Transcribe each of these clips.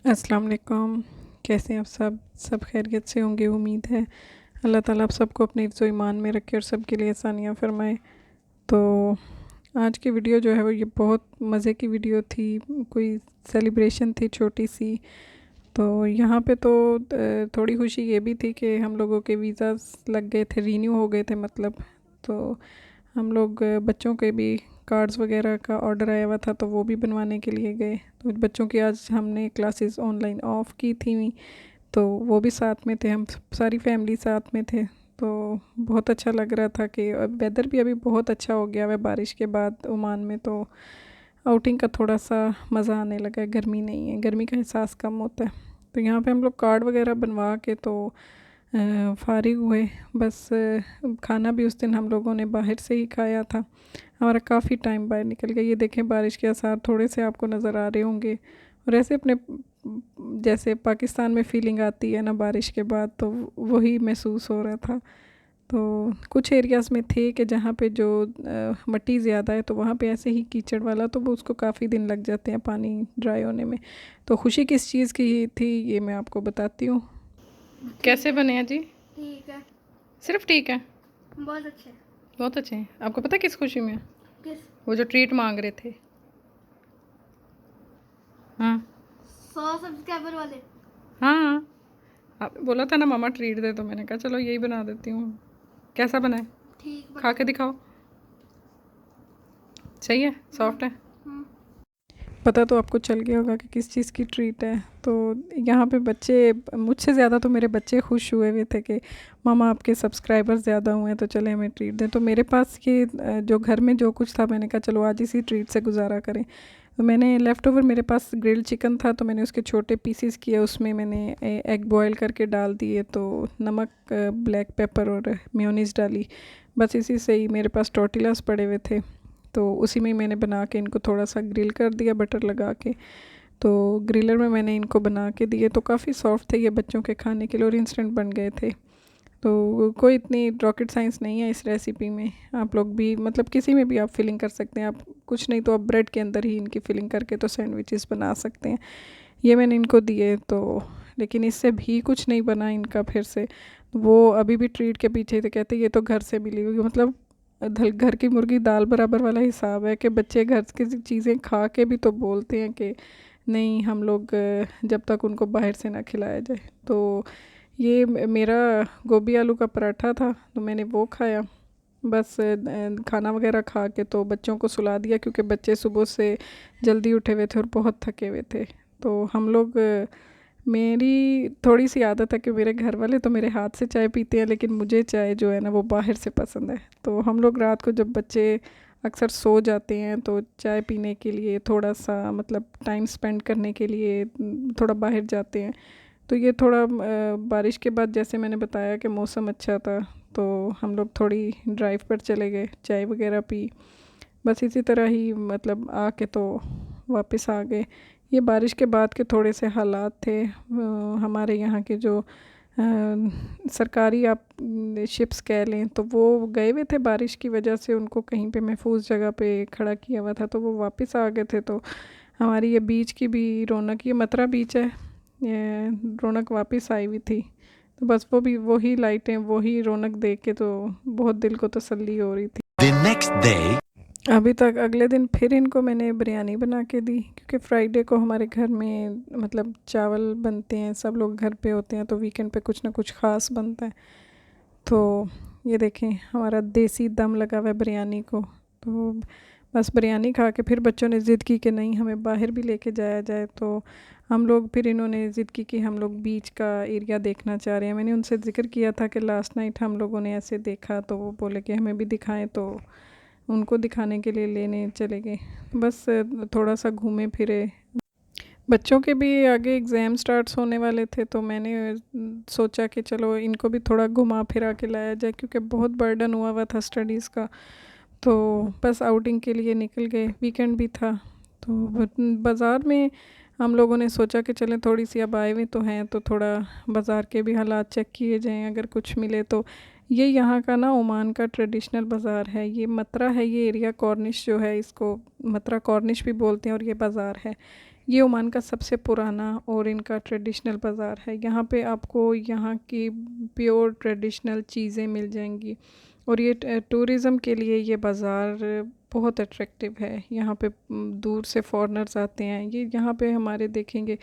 अस्सलाम वालेकुम। कैसे हैं आप सब खैरियत से होंगे। उम्मीद है अल्लाह ताला आप सबको अपने हिफ्ज़-ओ ईमान में रखे और सबके लिए आसानियाँ फ़रमाए। तो आज की वीडियो जो है वो ये बहुत मज़े की वीडियो थी। कोई सेलिब्रेशन थी छोटी सी। तो यहाँ पे तो थोड़ी खुशी ये भी थी कि हम लोगों के वीज़ाज़ लग गए थे, रीन्यू हो गए थे मतलब। तो हम लोग बच्चों के भी कार्ड्स वगैरह का ऑर्डर आया हुआ था तो वो भी बनवाने के लिए गए। तो बच्चों की आज हमने क्लासेस ऑनलाइन ऑफ़ की थी, तो वो भी साथ में थे, हम सारी फैमिली साथ में थे। तो बहुत अच्छा लग रहा था कि वेदर भी अभी बहुत अच्छा हो गया है बारिश के बाद ओमान में। तो आउटिंग का थोड़ा सा मज़ा आने लगा है, गर्मी नहीं है, गर्मी का एहसास कम होता है। तो यहाँ पे हम लोग कार्ड वगैरह बनवा के तो फ़ारिग हुए। बस खाना भी उस दिन हम लोगों ने बाहर से ही खाया था। हमारा काफ़ी टाइम बाहर निकल गया। ये देखें बारिश के आसार थोड़े से आपको नज़र आ रहे होंगे। और ऐसे अपने जैसे पाकिस्तान में फ़ीलिंग आती है ना बारिश के बाद, तो वही महसूस हो रहा था। तो कुछ एरियाज़ में थे कि जहाँ पे जो मट्टी ज़्यादा है तो वहाँ पे ऐसे ही कीचड़ वाला, तो वो उसको काफ़ी दिन लग जाते हैं पानी ड्राई होने में। तो खुशी किस चीज़ की थी ये मैं आपको बताती हूँ। कैसे बने हैं जी? ठीक है। सिर्फ ठीक है? बहुत अच्छे। बहुत अच्छे हैं। आपको पता है किस खुशी में? किस? वो जो ट्रीट मांग रहे थे। हाँ 100 सब्सक्राइबर वाले। हाँ, आपने बोला था ना मामा ट्रीट दे, तो मैंने कहा चलो यही बना देती हूँ। कैसा बना है? ठीक खा के दिखाओ। सही है? सॉफ्ट है? पता तो आपको चल गया होगा कि किस चीज़ की ट्रीट है। तो यहाँ पे बच्चे, मुझसे ज़्यादा तो मेरे बच्चे खुश हुए थे कि मामा आपके सब्सक्राइबर ज़्यादा हुए हैं तो चले हमें ट्रीट दें। तो मेरे पास ये जो घर में जो कुछ था मैंने कहा चलो आज इसी ट्रीट से गुजारा करें। तो मैंने लेफ़्ट ओवर, मेरे पास ग्रिल्ड चिकन था तो मैंने उसके छोटे पीसीस किए, उसमें मैंने एग बॉयल करके डाल दिए, तो नमक, ब्लैक पेपर और मेयोनीज़ डाली। बस इसी से ही, मेरे पास टॉर्टिलास पड़े हुए थे तो उसी में ही मैंने बना के इनको थोड़ा सा ग्रिल कर दिया बटर लगा के। तो ग्रिलर में मैंने इनको बना के दिए तो काफ़ी सॉफ्ट थे ये बच्चों के खाने के लिए और इंस्टेंट बन गए थे। तो कोई इतनी रॉकेट साइंस नहीं है इस रेसिपी में। आप लोग भी मतलब किसी में भी आप फिलिंग कर सकते हैं। आप कुछ नहीं तो आप ब्रेड के अंदर ही इनकी फिलिंग करके तो सैंडविचेस बना सकते हैं। ये मैंने इनको दिए तो, लेकिन इससे भी कुछ नहीं बना इनका फिर से। वो अभी भी ट्रीट के पीछे थे, कहते ये तो घर से मिली हुई, मतलब घर की मुर्गी दाल बराबर वाला हिसाब है कि बच्चे घर की चीज़ें खा के भी तो बोलते हैं कि नहीं हम लोग जब तक उनको बाहर से ना खिलाया जाए। तो ये मेरा गोभी आलू का पराठा था तो मैंने वो खाया। बस खाना वगैरह खा के तो बच्चों को सुला दिया क्योंकि बच्चे सुबह से जल्दी उठे हुए थे और बहुत थके हुए थे। तो हम लोग, मेरी थोड़ी सी आदत है कि मेरे घर वाले तो मेरे हाथ से चाय पीते हैं, लेकिन मुझे चाय जो है ना वो बाहर से पसंद है। तो हम लोग रात को जब बच्चे अक्सर सो जाते हैं तो चाय पीने के लिए थोड़ा सा मतलब टाइम स्पेंड करने के लिए थोड़ा बाहर जाते हैं। तो ये थोड़ा बारिश के बाद जैसे मैंने बताया कि मौसम अच्छा था तो हम लोग थोड़ी ड्राइव पर चले गए, चाय वगैरह पी। बस इसी तरह ही मतलब आके तो वापस आ गए। ये बारिश के बाद के थोड़े से हालात थे हमारे यहाँ के जो सरकारी आप शिप्स कह लें तो वो गए हुए थे बारिश की वजह से, उनको कहीं पे महफूज जगह पे खड़ा किया हुआ था तो वो वापस आ गए थे। तो हमारी ये बीच की भी रौनक, ये मतरा बीच है, ये रौनक वापस आई हुई थी। तो बस वो भी वही लाइटें वही रौनक देख के तो बहुत दिल को तसल्ली हो रही थी। The next day, अभी तक अगले दिन फिर इनको मैंने बिरयानी बना के दी क्योंकि फ्राइडे को हमारे घर में मतलब चावल बनते हैं, सब लोग घर पे होते हैं तो वीकेंड पे कुछ ना कुछ ख़ास बनता है। तो ये देखें हमारा देसी दम लगा हुआ है बिरयानी को। तो बस बिरयानी खा के फिर बच्चों ने ज़िद की कि नहीं हमें बाहर भी लेके जाया जाए। तो हम लोग फिर, इन्होंने ज़िद की कि हम लोग बीच का एरिया देखना चाह रहे हैं। मैंने उनसे ज़िक्र किया था कि लास्ट नाइट हम लोगों ने ऐसे देखा, तो वो बोले कि हमें भी दिखाएं, तो उनको दिखाने के लिए लेने चले गए। बस थोड़ा सा घूमे फिरे। बच्चों के भी आगे एग्ज़ाम स्टार्ट्स होने वाले थे तो मैंने सोचा कि चलो इनको भी थोड़ा घुमा फिरा के लाया जाए क्योंकि बहुत बर्डन हुआ हुआ था स्टडीज़ का। तो बस आउटिंग के लिए निकल गए, वीकेंड भी था। तो बाज़ार में हम लोगों ने सोचा कि चलें, थोड़ी सी अब आए हुए तो हैं तो थोड़ा बाज़ार के भी हालात चेक किए जाएं अगर कुछ मिले तो। ये यहाँ का ना ओमान का ट्रेडिशनल बाज़ार है, ये मतरा है, ये एरिया कॉर्निश जो है इसको मतरा कॉर्निश भी बोलते हैं और ये बाज़ार है। ये ओमान का सबसे पुराना और इनका ट्रेडिशनल बाज़ार है। यहाँ पे आपको यहाँ की प्योर ट्रेडिशनल चीज़ें मिल जाएंगी और ये टूरिज़म के लिए ये बाज़ार बहुत अट्रैक्टिव है। यहाँ पे दूर से फॉरेनर्स आते हैं। ये यहाँ पे हमारे देखेंगे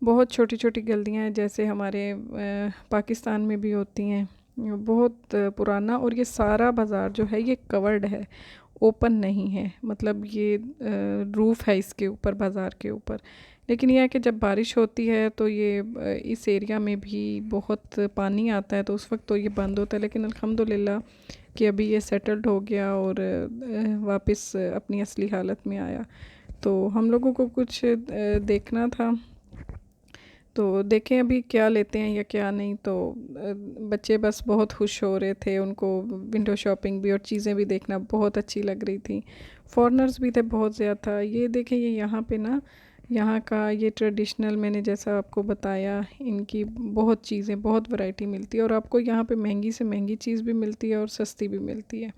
बहुत छोटी छोटी गलियाँ हैं, जैसे हमारे पाकिस्तान में भी होती हैं। बहुत पुराना, और ये सारा बाज़ार जो है ये कवर्ड है, ओपन नहीं है, मतलब ये रूफ़ है इसके ऊपर, बाज़ार के ऊपर। लेकिन यह है कि जब बारिश होती है तो ये इस एरिया में भी बहुत पानी आता है, तो उस वक्त तो ये बंद होता है। लेकिन अल्हम्दुलिल्लाह कि अभी ये सेटल्ड हो गया और वापस अपनी असली हालत में आया। तो हम लोगों को कुछ देखना था, तो देखें अभी क्या लेते हैं या क्या नहीं। तो बच्चे बस बहुत खुश हो रहे थे, उनको विंडो शॉपिंग भी और चीज़ें भी देखना बहुत अच्छी लग रही थी। फॉरेनर्स भी थे बहुत ज़्यादा। ये देखें, ये यहाँ पे ना, यहाँ का ये ट्रेडिशनल, मैंने जैसा आपको बताया, इनकी बहुत चीज़ें, बहुत वैरायटी मिलती है और आपको यहाँ पे महंगी से महंगी चीज़ भी मिलती है और सस्ती भी मिलती है।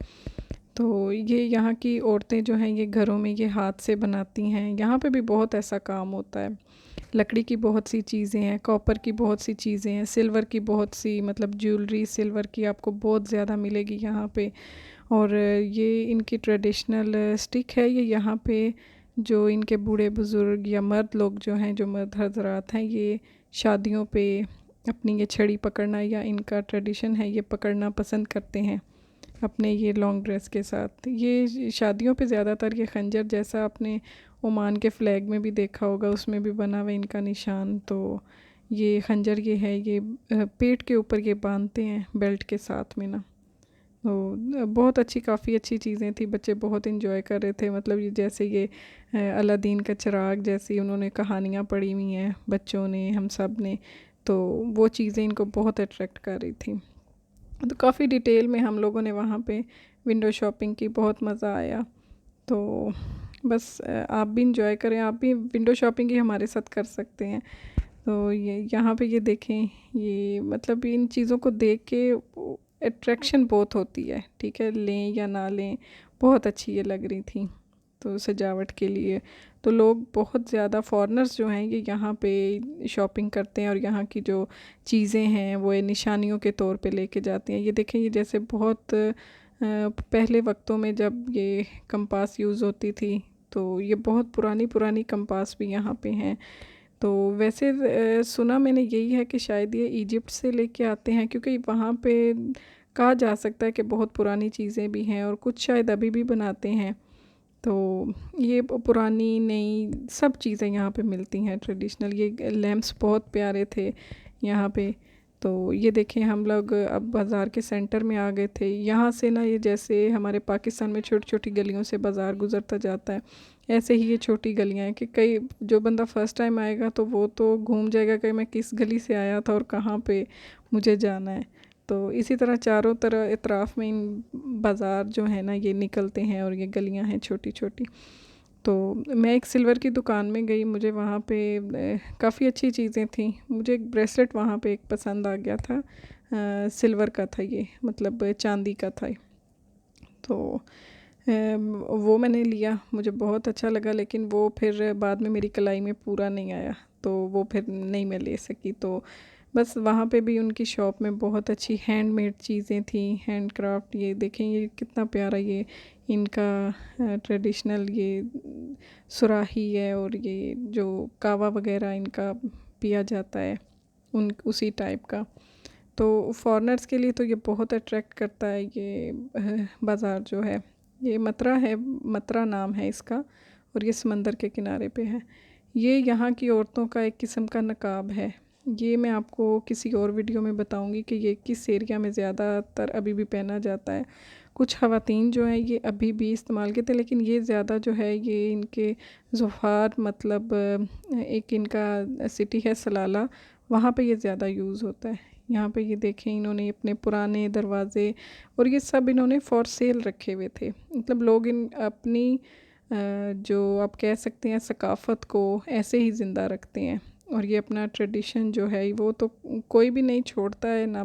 तो ये यहाँ की औरतें जो हैं ये घरों में ये हाथ से बनाती हैं। यहाँ पे भी बहुत ऐसा काम होता है। लकड़ी की बहुत सी चीज़ें हैं, कॉपर की बहुत सी चीज़ें हैं, सिल्वर की बहुत सी, मतलब ज्वेलरी सिल्वर की आपको बहुत ज़्यादा मिलेगी यहाँ पे। और ये इनकी ट्रेडिशनल स्टिक है। ये यहाँ पे जो इनके बूढ़े बुज़ुर्ग या मर्द लोग जो हैं, जो मर्द हजरात हैं, ये शादियों पे अपनी ये छड़ी पकड़ना, या इनका ट्रेडिशन है ये पकड़ना पसंद करते हैं अपने ये लॉन्ग ड्रेस के साथ। ये शादियों पे ज़्यादातर ये खंजर, जैसा आपने ओमान के फ़्लैग में भी देखा होगा, उसमें भी बना हुआ इनका निशान। तो ये खंजर ये है, ये पेट के ऊपर ये बांधते हैं बेल्ट के साथ में ना। तो बहुत अच्छी, काफ़ी अच्छी चीज़ें थी। बच्चे बहुत इन्जॉय कर रहे थे। मतलब ये जैसे ये अलादीन का चिराग जैसी उन्होंने कहानियाँ पढ़ी हुई हैं बच्चों ने, हम सब ने, तो वो चीज़ें इनको बहुत अट्रैक्ट कर रही थी। तो काफ़ी डिटेल में हम लोगों ने वहाँ पे विंडो शॉपिंग की, बहुत मज़ा आया। तो बस आप भी इंजॉय करें, आप भी विंडो शॉपिंग ही हमारे साथ कर सकते हैं। तो ये यहाँ पे ये देखें, ये मतलब इन चीज़ों को देख के अट्रैक्शन बहुत होती है, ठीक है, लें या ना लें, बहुत अच्छी ये लग रही थी तो सजावट के लिए। तो लोग बहुत ज़्यादा फॉरेनर्स जो हैं ये यहाँ पे शॉपिंग करते हैं और यहाँ की जो चीज़ें हैं वो ये निशानियों के तौर पे लेके जाते हैं। ये देखें, ये जैसे बहुत पहले वक्तों में जब ये कंपास यूज़ होती थी, तो ये बहुत पुरानी पुरानी कंपास भी यहाँ पे हैं। तो वैसे सुना मैंने यही है कि शायद ये इजिप्ट से लेके आते हैं, क्योंकि वहाँ पे कहा जा सकता है कि बहुत पुरानी चीज़ें भी हैं और कुछ शायद अभी भी बनाते हैं। तो ये पुरानी नई सब चीज़ें यहाँ पे मिलती हैं ट्रेडिशनल। ये लैम्प्स बहुत प्यारे थे यहाँ पे। तो ये देखें, हम लोग अब बाज़ार के सेंटर में आ गए थे। यहाँ से ना, ये जैसे हमारे पाकिस्तान में छोटी छोटी गलियों से बाज़ार गुज़रता जाता है, ऐसे ही ये छोटी गलियाँ हैं कि कई जो बंदा फ़र्स्ट टाइम आएगा तो वो तो घूम जाएगा कि मैं किस गली से आया था और कहाँ पे मुझे जाना है। तो इसी तरह चारों तरह इतराफ़ में इन बाज़ार जो है ना ये निकलते हैं और ये गलियां हैं छोटी छोटी। तो मैं एक सिल्वर की दुकान में गई, मुझे वहाँ पे काफ़ी अच्छी चीज़ें थी। मुझे एक ब्रेसलेट वहाँ पे एक पसंद आ गया था, सिल्वर का था ये, मतलब चांदी का था। तो वो मैंने लिया, मुझे बहुत अच्छा लगा, लेकिन वो फिर बाद में मेरी कलाई में पूरा नहीं आया, तो वो फिर नहीं मैं ले सकी। तो बस वहाँ पे भी उनकी शॉप में बहुत अच्छी हैंडमेड चीज़ें थी, हैंड क्राफ्ट। ये देखें, ये कितना प्यारा, ये इनका ट्रेडिशनल ये सुराही है, और ये जो कावा वगैरह इनका पिया जाता है उन उसी टाइप का। तो फॉरेनर्स के लिए तो ये बहुत अट्रैक्ट करता है ये बाज़ार जो है। ये मतरा है, मतरा नाम है इसका, और ये समंदर के किनारे पे है। ये यहाँ की औरतों का एक किस्म का नकाब है। ये मैं आपको किसी और वीडियो में बताऊंगी कि ये किस एरिया में ज़्यादातर अभी भी पहना जाता है। कुछ ख़वातीन जो हैं ये अभी भी इस्तेमाल करते हैं, लेकिन ये ज़्यादा जो है ये इनके ज़ुफ़ार, मतलब एक इनका सिटी है सलाला, वहाँ पे ये ज़्यादा यूज़ होता है। यहाँ पे ये देखें, इन्होंने अपने पुराने दरवाज़े और ये सब इन्होंने फॉर सेल रखे हुए थे। मतलब लोग इन अपनी जो आप कह सकते हैं सकाफ़त को ऐसे ही ज़िंदा रखते हैं। और ये अपना ट्रेडिशन जो है वो तो कोई भी नहीं छोड़ता है ना,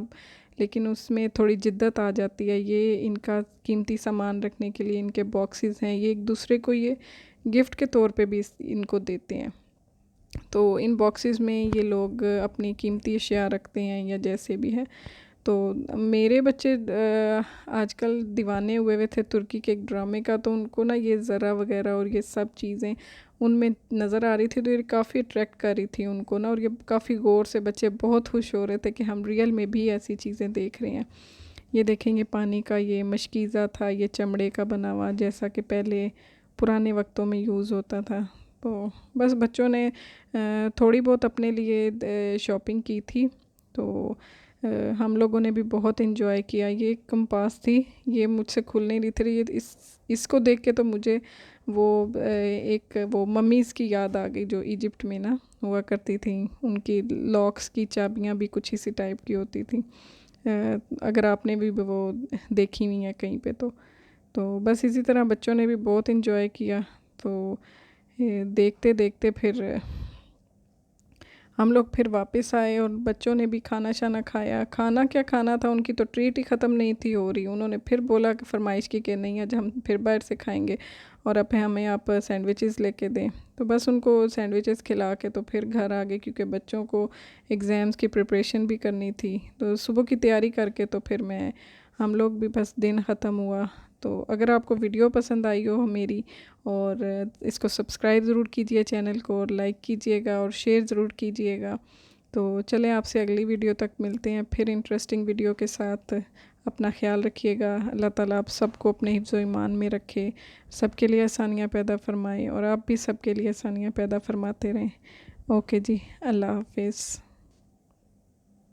लेकिन उसमें थोड़ी जिद्दत आ जाती है। ये इनका कीमती सामान रखने के लिए इनके बॉक्सेस हैं, ये एक दूसरे को ये गिफ्ट के तौर पे भी इनको देते हैं। तो इन बॉक्सेस में ये लोग अपनी कीमती अशिया रखते हैं या जैसे भी है। तो मेरे बच्चे आजकल दीवाने हुए हुए थे तुर्की के एक ड्रामे का, तो उनको ना ये ज़रा वगैरह और ये सब चीज़ें उनमें नज़र आ रही थी, तो ये काफ़ी अट्रैक्ट कर रही थी उनको ना। और ये काफ़ी गौर से बच्चे बहुत खुश हो रहे थे कि हम रियल में भी ऐसी चीज़ें देख रहे हैं। ये देखेंगे पानी का ये मशकीज़ा था, ये चमड़े का बना हुआ जैसा कि पहले पुराने वक्तों में यूज़ होता था। तो बस बच्चों ने थोड़ी बहुत अपने लिए शॉपिंग की थी। तो हम लोगों ने भी बहुत इन्जॉय किया। ये एक कंपास थी, ये मुझसे खुल नहीं रही थी। ये इसको देख के तो मुझे वो एक वो मम्मीज़ की याद आ गई जो इजिप्ट में ना हुआ करती थी। उनकी लॉक्स की चाबियाँ भी कुछ इसी टाइप की होती थी। अगर आपने भी वो देखी हुई है कहीं पे तो बस इसी तरह बच्चों ने भी बहुत इन्जॉय किया। तो देखते देखते फिर हम लोग फिर वापस आए और बच्चों ने भी खाना शाना खाया। खाना क्या खाना था, उनकी तो ट्रीट ही ख़त्म नहीं थी हो रही। उन्होंने फिर बोला कि फ़रमाइश की कि नहीं आज हम फिर बाहर से खाएंगे और अब हमें आप सैंडविचेस लेके दें। तो बस उनको सैंडविचेस खिला के तो फिर घर आ गए, क्योंकि बच्चों को एग्ज़ाम्स की प्रिपरेशन भी करनी थी। तो सुबह की तैयारी करके तो फिर हम लोग भी बस दिन ख़त्म हुआ। तो अगर आपको वीडियो पसंद आई हो मेरी, और इसको सब्सक्राइब ज़रूर कीजिए चैनल को, और लाइक कीजिएगा और शेयर ज़रूर कीजिएगा। तो चलें आपसे अगली वीडियो तक मिलते हैं फिर इंटरेस्टिंग वीडियो के साथ। अपना ख्याल रखिएगा। अल्लाह ताला आप सबको अपने हिफ्ज़ व ईमान में रखे, सबके लिए आसानियाँ पैदा फरमाए और आप भी सबके लिए आसानियाँ पैदा फरमाते रहें। ओके जी, अल्लाह हाफिज़।